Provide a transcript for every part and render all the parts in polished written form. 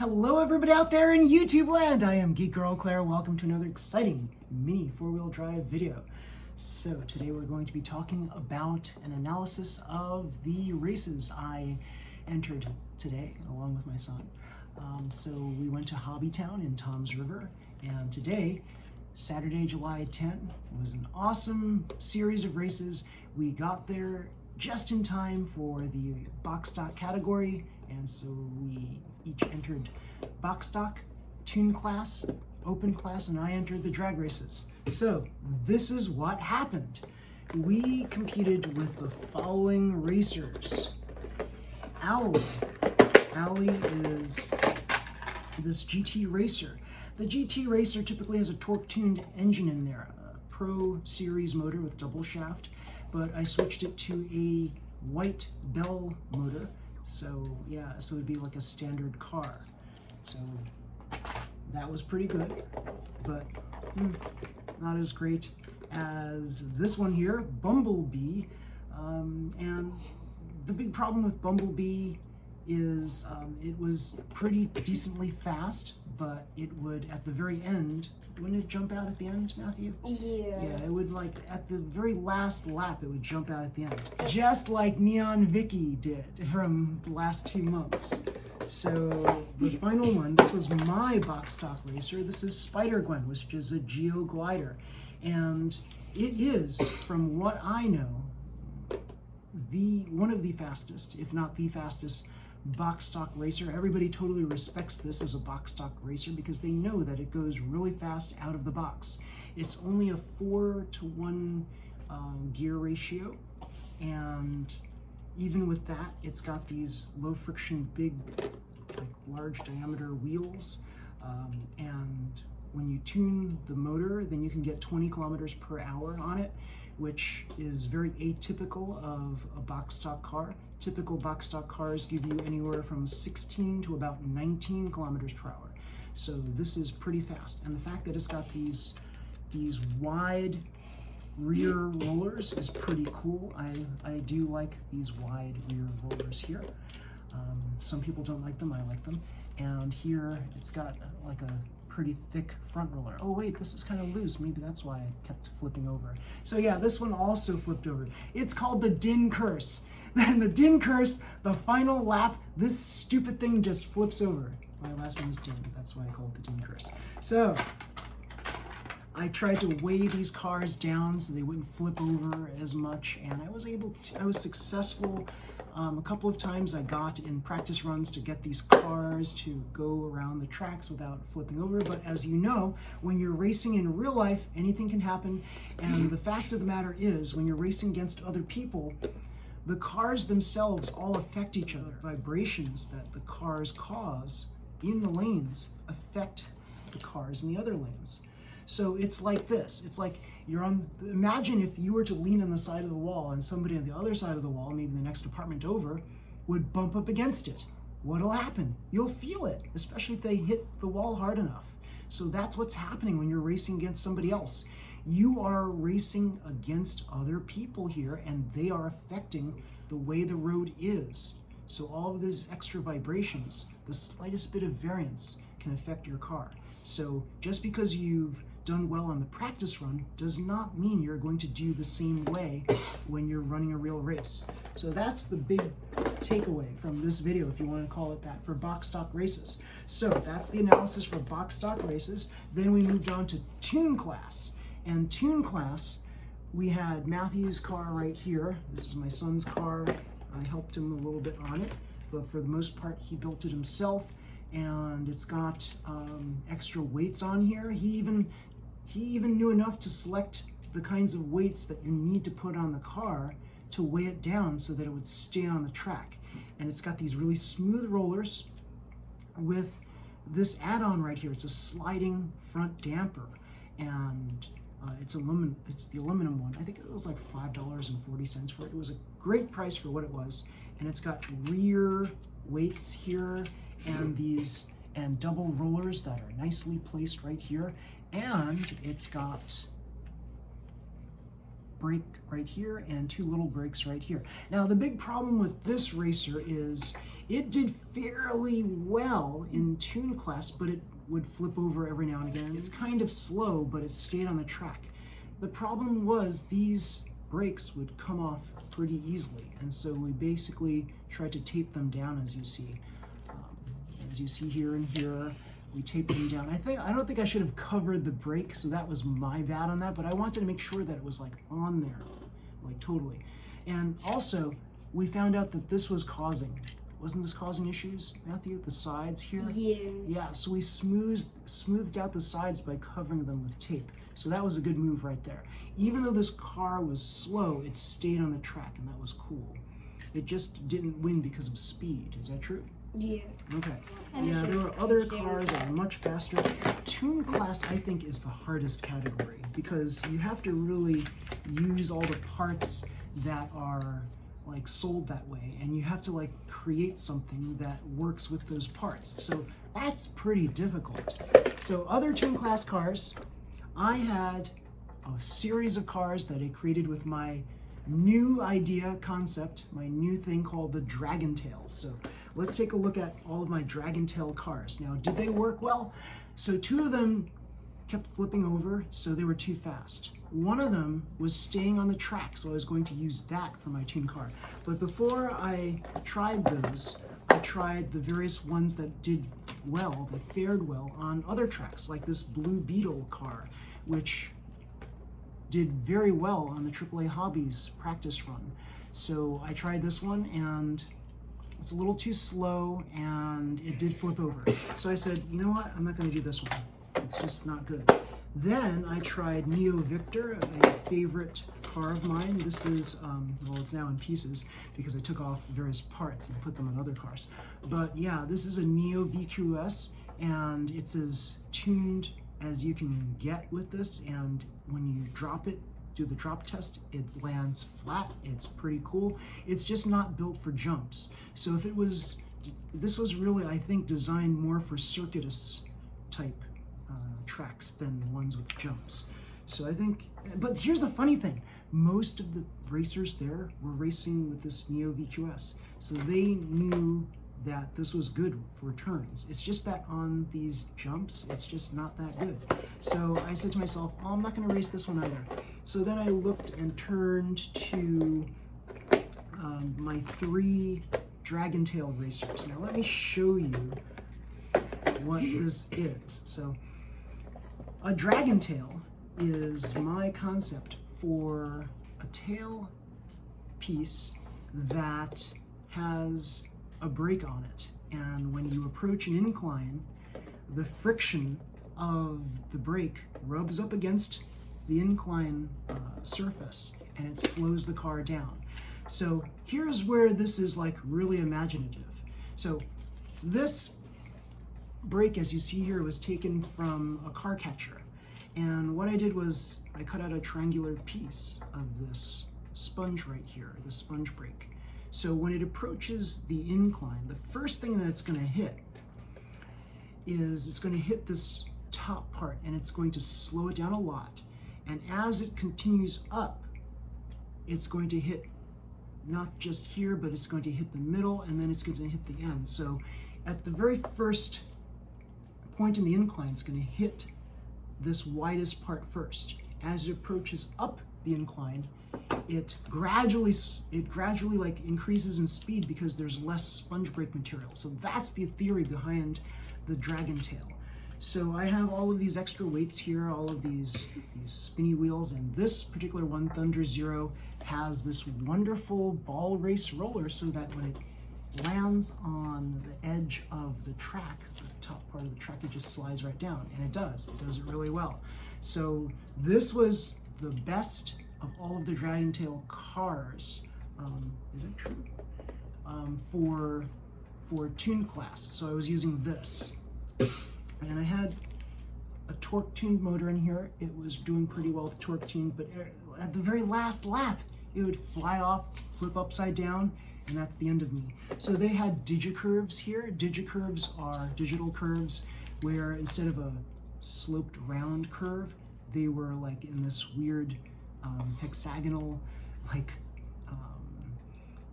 Hello everybody out there in YouTube land! I am Geek Girl Claire. Welcome to another exciting mini four-wheel drive video. So today we're going to be talking about an analysis of the races I entered today along with my son. So we went to Hobbytown in Toms River, and today, Saturday, July 10, was an awesome series of races. We got there just in time for the box stock category, and so we each entered box stock, tune class, open class, and I entered the drag races. So this is what happened. We competed with the following racers. Allie is this GT Racer. The GT Racer typically has a torque-tuned engine in there, a Pro Series motor with double shaft, but I switched it to a white bell motor. So yeah, so it'd be like a standard car. So that was pretty good, but not as great as this one here, Bumblebee. And the big problem with Bumblebee is it was pretty decently fast, but it would, at the very end, wouldn't it jump out at the end, Matthew? Yeah. Yeah, it would, like, at the very last lap, it would jump out at the end. Just like NEO-VQS did from the last 2 months. So the final one, this was my box stock racer. This is Spider-Gwen, which is a Geo glider. And it is, from what I know, one of the fastest, if not the fastest, box stock racer. Everybody totally respects this as a box stock racer because they know that it goes really fast out of the box. It's only a 4-to-1 gear ratio, and even with that, it's got these low friction, big, like large diameter wheels, and when you tune the motor, then you can get 20 kilometers per hour on it, which is very atypical of a box stock car. Typical box stock cars give you anywhere from 16 to about 19 kilometers per hour. So this is pretty fast. And the fact that it's got these wide rear rollers is pretty cool. I do like these wide rear rollers here. Some people don't like them, I like them. And here it's got like a pretty thick front roller. Oh wait, this is kind of loose. Maybe that's why I kept flipping over. So yeah, this one also flipped over. It's called the Din Curse. Then the Din Curse, the final lap, this stupid thing just flips over. My last name is Din, that's why I call it the Din Curse. So I tried to weigh these cars down so they wouldn't flip over as much, and I was successful. A couple of times I got in practice runs to get these cars to go around the tracks without flipping over, but as you know, when you're racing in real life, anything can happen, and the fact of the matter is, when you're racing against other people, the cars themselves all affect each other. Vibrations that the cars cause in the lanes affect the cars in the other lanes. So it's like this. It's like imagine if you were to lean on the side of the wall and somebody on the other side of the wall, maybe the next apartment over, would bump up against it. What'll happen? You'll feel it, especially if they hit the wall hard enough. So that's what's happening when you're racing against somebody else. You are racing against other people here, and they are affecting the way the road is. So all of these extra vibrations, the slightest bit of variance can affect your car. So just because you've done well on the practice run does not mean you're going to do the same way when you're running a real race. So that's the big takeaway from this video, if you want to call it that, for box stock races. So that's the analysis for box stock races. Then we moved on to tune class. And tune class, we had Matthew's car right here. This is my son's car. I helped him a little bit on it, but for the most part, he built it himself. And it's got extra weights on here. He even knew enough to select the kinds of weights that you need to put on the car to weigh it down so that it would stay on the track. And it's got these really smooth rollers with this add-on right here. It's a sliding front damper, and it's the aluminum one. I think it was like $5.40 for it. It was a great price for what it was. And it's got rear weights here and double rollers that are nicely placed right here. And it's got brake right here and 2 little brakes right here. Now the big problem with this racer is It did fairly well in tune class, but it would flip over every now and again. It's kind of slow, but it stayed on the track. The problem was these brakes would come off pretty easily, and so we basically tried to tape them down, as you see. As you see here and here, we taped them down. I don't think I should have covered the brake, so that was my bad on that, but I wanted to make sure that it was like on there, like totally. And also, we found out that this was causing, wasn't this causing issues, Matthew? The sides here? Yeah. Yeah, so we smoothed out the sides by covering them with tape. So that was a good move right there. Even though this car was slow, it stayed on the track, and that was cool. It just didn't win because of speed. Is that true? Yeah. Okay. Yeah, there were other cars that were much faster. Tune class, I think, is the hardest category because you have to really use all the parts that are like sold that way, and you have to like create something that works with those parts. So that's pretty difficult. So other tune class cars, I had a series of cars that I created with my new idea concept, my new thing called the Dragon Tail. So let's take a look at all of my Dragon Tail cars. Now, did they work well? So 2 of them kept flipping over, so they were too fast. One of them was staying on the track, so I was going to use that for my tune car. But before I tried those, I tried the various ones that did well, that fared well on other tracks, like this Blue Beetle car, which did very well on the AAA Hobbies practice run. So I tried this one, and it's a little too slow, and it did flip over. So I said, you know what, I'm not gonna do this one. It's just not good. Then I tried NEO-VQS, a favorite car of mine. This is, well, it's now in pieces because I took off various parts and put them on other cars. But yeah, this is a NEO-VQS, and it's as tuned as you can get with this, and when you drop it, do the drop test, it lands flat. It's pretty cool. It's just not built for jumps. So if it was, this was really, I think, designed more for circuitous type tracks than ones with jumps. So I think, but here's the funny thing, most of the racers there were racing with this NEO-VQS. So they knew that this was good for turns. It's just that on these jumps, it's just not that good. So I said to myself, oh, I'm not gonna race this one either. So then I looked and turned to my 3 Dragon Tail racers. Now let me show you what this is. So a Dragon Tail is my concept for a tail piece that has a brake on it, and when you approach an incline, the friction of the brake rubs up against the incline surface, and it slows the car down. So here's where this is like really imaginative. So this brake, as you see here, was taken from a car catcher, and what I did was I cut out a triangular piece of this sponge right here, the sponge brake. So when it approaches the incline, the first thing that it's going to hit is it's going to hit this top part, and it's going to slow it down a lot. And as it continues up, it's going to hit not just here, but it's going to hit the middle, and then it's going to hit the end. So at the very first point in the incline, it's going to hit this widest part first. As it approaches up the incline, it gradually like increases in speed because there's less sponge brake material. So that's the theory behind the Dragon Tail. So I have all of these extra weights here, all of these spinny wheels, and this particular one, Thunder Zero, has this wonderful ball race roller so that when it lands on the edge of the track, the top part of the track, it just slides right down, and it does it really well. So this was the best of all of the Dragon Tail cars, is it true? For tune class. So I was using this. And I had a torque tuned motor in here. It was doing pretty well with torque tune, but at the very last lap, it would fly off, flip upside down, and that's the end of me. So they had digicurves here. Digicurves are digital curves where instead of a sloped round curve, they were like in this weird hexagonal like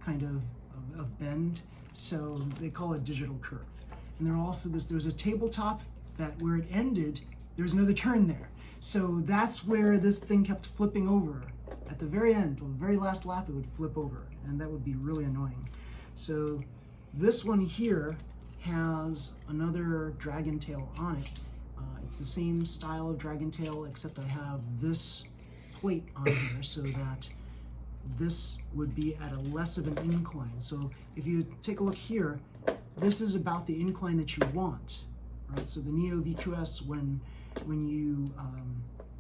kind of bend. So they call it digital curve. And there also there's a tabletop that where it ended, there was another turn there. So that's where this thing kept flipping over. At the very end, the very last lap, it would flip over, and that would be really annoying. So this one here has another dragon tail on it. It's the same style of dragon tail, except I have this plate on here so that this would be at a less of an incline. So if you take a look here, this is about the incline that you want, right? So the NEO-VQS, when you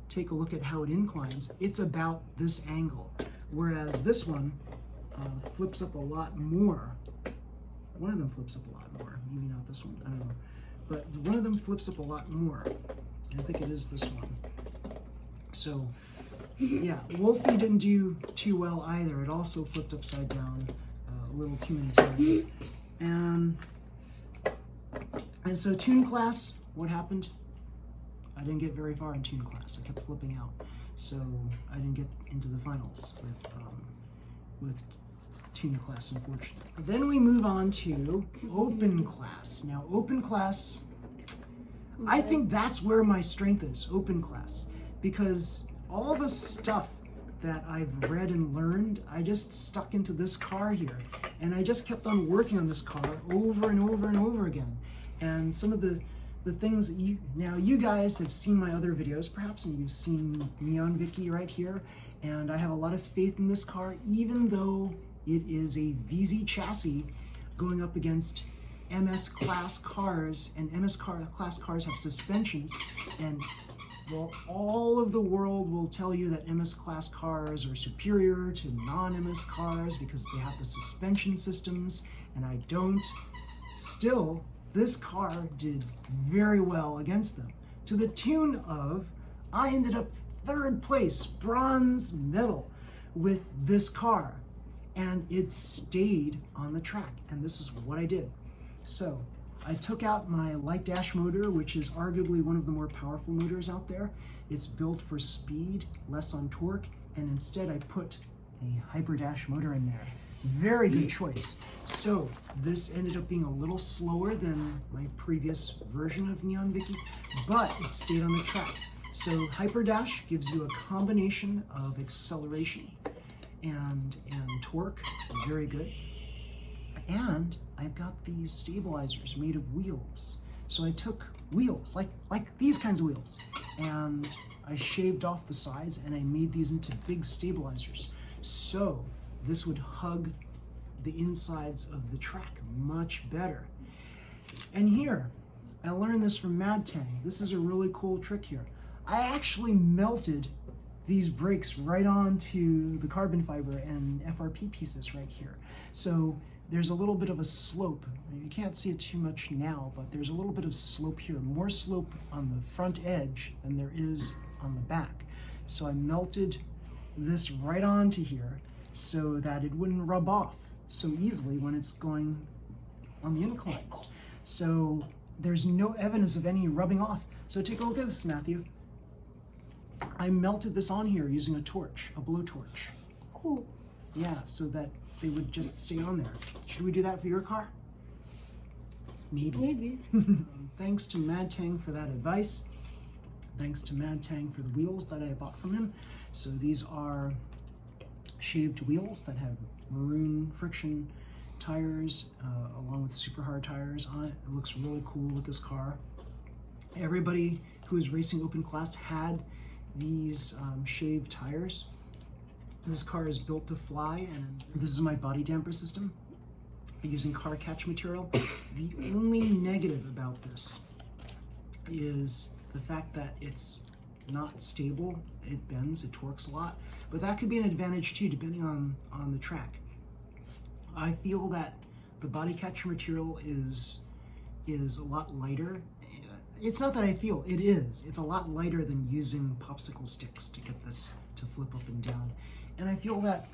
take a look at how it inclines, it's about this angle, whereas this one flips up a lot more. One of them flips up a lot more, maybe not this one, I don't know. But one of them flips up a lot more. I think it is this one. So yeah, Wolfie didn't do too well either. It also flipped upside down a little too many times. And so tune class, what happened? I didn't get very far in tune class. I kept flipping out. So I didn't get into the finals with tune class, unfortunately. Then we move on to open class. Now open class, I think that's where my strength is, open class, because all the stuff that I've read and learned, I just stuck into this car here. And I just kept on working on this car over and over and over again. And some of the things that you guys have seen my other videos perhaps, and you've seen NEO-VQS right here. And I have a lot of faith in this car, even though it is a VZ chassis going up against MS class cars, and MS class cars have suspensions, and well, all of the world will tell you that MS class cars are superior to non-MS cars because they have the suspension systems, and I don't. Still, this car did very well against them, to the tune of, I ended up 3rd place, bronze medal with this car, and it stayed on the track, and this is what I did. So I took out my light dash motor, which is arguably one of the more powerful motors out there. It's built for speed, less on torque, and instead I put a hyper dash motor in there. Very good choice. So this ended up being a little slower than my previous version of NEO-VQS, but it stayed on the track. So hyper dash gives you a combination of acceleration and torque, very good. And I've got these stabilizers made of wheels. So I took wheels, like these kinds of wheels, and I shaved off the sides and I made these into big stabilizers. So this would hug the insides of the track much better. And here, I learned this from Mad Tang. This is a really cool trick here. I actually melted these brakes right onto the carbon fiber and FRP pieces right here. So there's a little bit of a slope. You can't see it too much now, but there's a little bit of slope here, more slope on the front edge than there is on the back. So I melted this right onto here so that it wouldn't rub off so easily when it's going on the inclines. So there's no evidence of any rubbing off. So take a look at this, Matthew. I melted this on here using a torch, a blowtorch. Cool. Yeah, so that they would just stay on there. Should we do that for your car? Maybe. Maybe. Thanks to Mad Tang for that advice. Thanks to Mad Tang for the wheels that I bought from him. So these are shaved wheels that have maroon friction tires along with super hard tires on it. It looks really cool with this car. Everybody who is racing open class had these shaved tires. This car is built to fly, and this is my body damper system using car catch material. The only negative about this is the fact that it's not stable. It bends, it torques a lot, but that could be an advantage too, depending on the track. I feel that the body catcher material is a lot lighter. It's not that I feel, it is. It's a lot lighter than using popsicle sticks to get this to flip up and down. And I feel that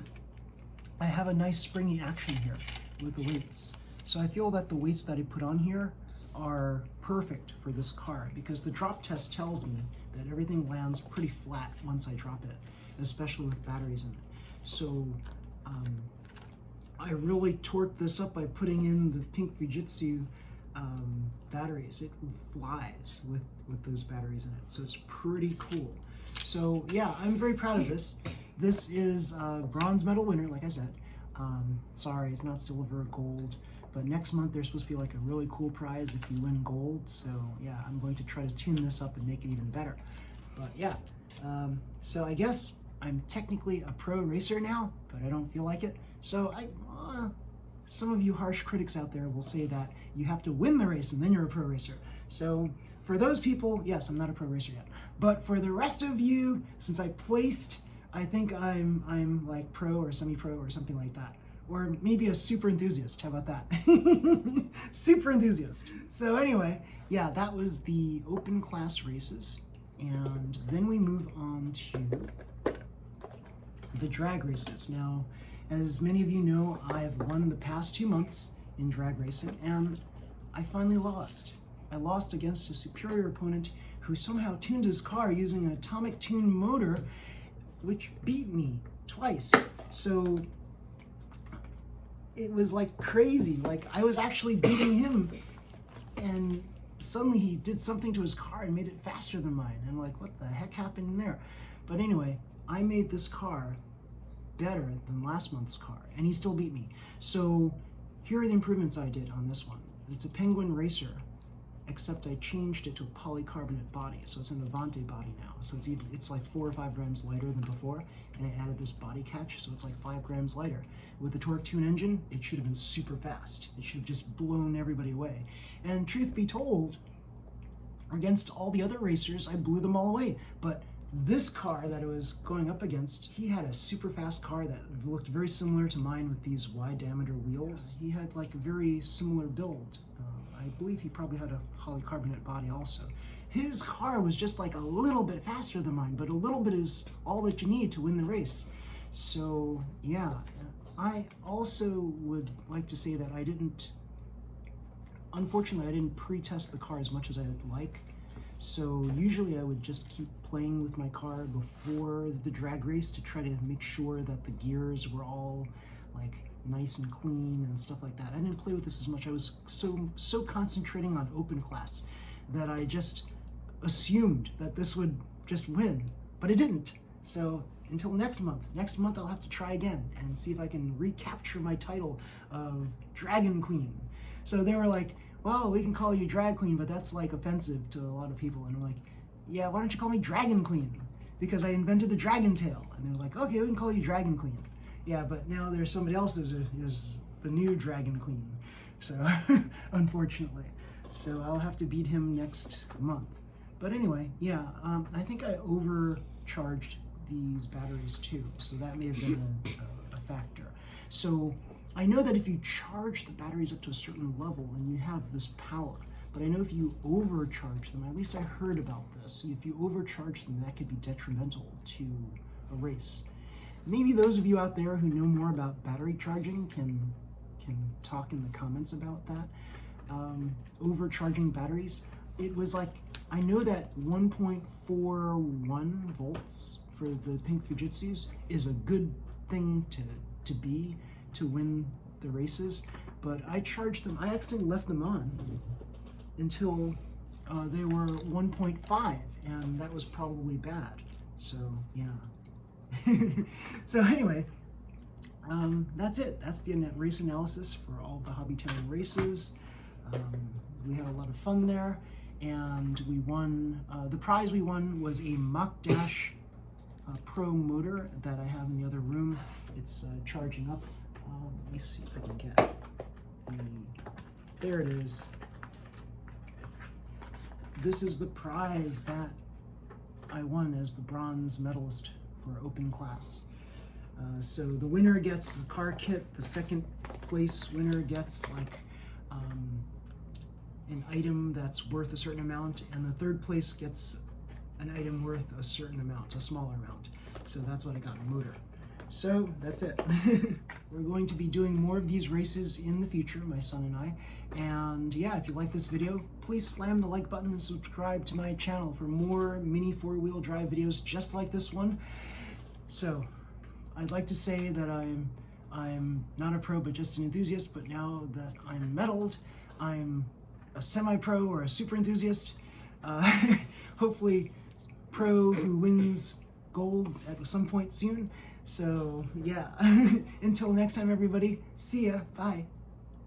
I have a nice springy action here with the weights. So I feel that the weights that I put on here are perfect for this car, because the drop test tells me that everything lands pretty flat once I drop it, especially with batteries in it. So I really torqued this up by putting in the pink Fujitsu batteries. It flies with those batteries in it, so it's pretty cool. So yeah, I'm very proud of this. This is a bronze medal winner, like I said. Sorry, it's not silver or gold, but next month there's supposed to be like a really cool prize if you win gold. So yeah, I'm going to try to tune this up and make it even better. But yeah, so I guess I'm technically a pro racer now, but I don't feel like it. So some of you harsh critics out there will say that you have to win the race and then you're a pro racer. So for those people, yes, I'm not a pro racer yet. But for the rest of you, since I placed, I think I'm like pro or semi-pro or something like that. Or maybe a super enthusiast, how about that? Super enthusiast. So anyway, yeah, that was the open class races. And then we move on to the drag races. Now, as many of you know, I have won the past 2 months in drag racing, and I finally lost. I lost against a superior opponent who somehow tuned his car using an atomic tune motor, which beat me twice. So it was like crazy. Like I was actually beating him, and suddenly he did something to his car and made it faster than mine. And I'm like, what the heck happened there? But anyway, I made this car better than last month's car, and he still beat me. So here are the improvements I did on this one. It's a Penguin Racer, except I changed it to a polycarbonate body, so it's an Avante body now. So it's like 4 or 5 grams lighter than before, and I added this body catch, so it's like 5 grams lighter. With the torque tune engine, it should have been super fast. It should have just blown everybody away. And truth be told, against all the other racers, I blew them all away. But this car that I was going up against, he had a super fast car that looked very similar to mine with these wide diameter wheels. He had like a very similar build. I believe he probably had a polycarbonate body also. His car was just like a little bit faster than mine, but a little bit is all that you need to win the race. So yeah, I also would like to say that unfortunately I didn't pre-test the car as much as I'd like. So usually I would just keep playing with my car before the drag race to try to make sure that the gears were all like nice and clean and stuff like that. I didn't play with this as much. I was so concentrating on open class that I just assumed that this would just win, but it didn't. So until next month I'll have to try again and see if I can recapture my title of Dragon Queen. So they were like, well, we can call you Drag Queen, but that's like offensive to a lot of people. And I'm like, yeah, why don't you call me Dragon Queen? Because I invented the dragon tail. And they're like, okay, we can call you Dragon Queen. Yeah, but now there's somebody else is the new Dragon Queen. So unfortunately. So I'll have to beat him next month. But anyway, yeah, I think I overcharged these batteries too. So that may have been a factor. So I know that if you charge the batteries up to a certain level and you have this power, but I know if you overcharge them, at least I heard about this, if you overcharge them, that could be detrimental to a race. Maybe those of you out there who know more about battery charging can talk in the comments about that. Overcharging batteries, it was like, I know that 1.41 volts for the pink Fujitsus is a good thing to win the races, but I charged them, I accidentally left them on until they were 1.5, and that was probably bad. So yeah. So anyway, that's it. That's the race analysis for all the Hobbytown races. We had a lot of fun there, and we won, the prize we won was a Mach Dash Pro motor that I have in the other room. It's charging up. Let me see if I can get there it is. This is the prize that I won as the bronze medalist for open class. So the winner gets a car kit, the second place winner gets like an item that's worth a certain amount, and the third place gets an item worth a certain amount, a smaller amount. So that's what I got, a motor. So that's it. We're going to be doing more of these races in the future, my son and I. And yeah, if you like this video, please slam the like button and subscribe to my channel for more mini four-wheel drive videos just like this one. So I'd like to say that I'm I'm not a pro, but just an enthusiast. But now that I'm medaled, I'm a semi-pro or a super enthusiast. Hopefully pro who wins gold at some point soon. So yeah, until next time, everybody, see ya, bye.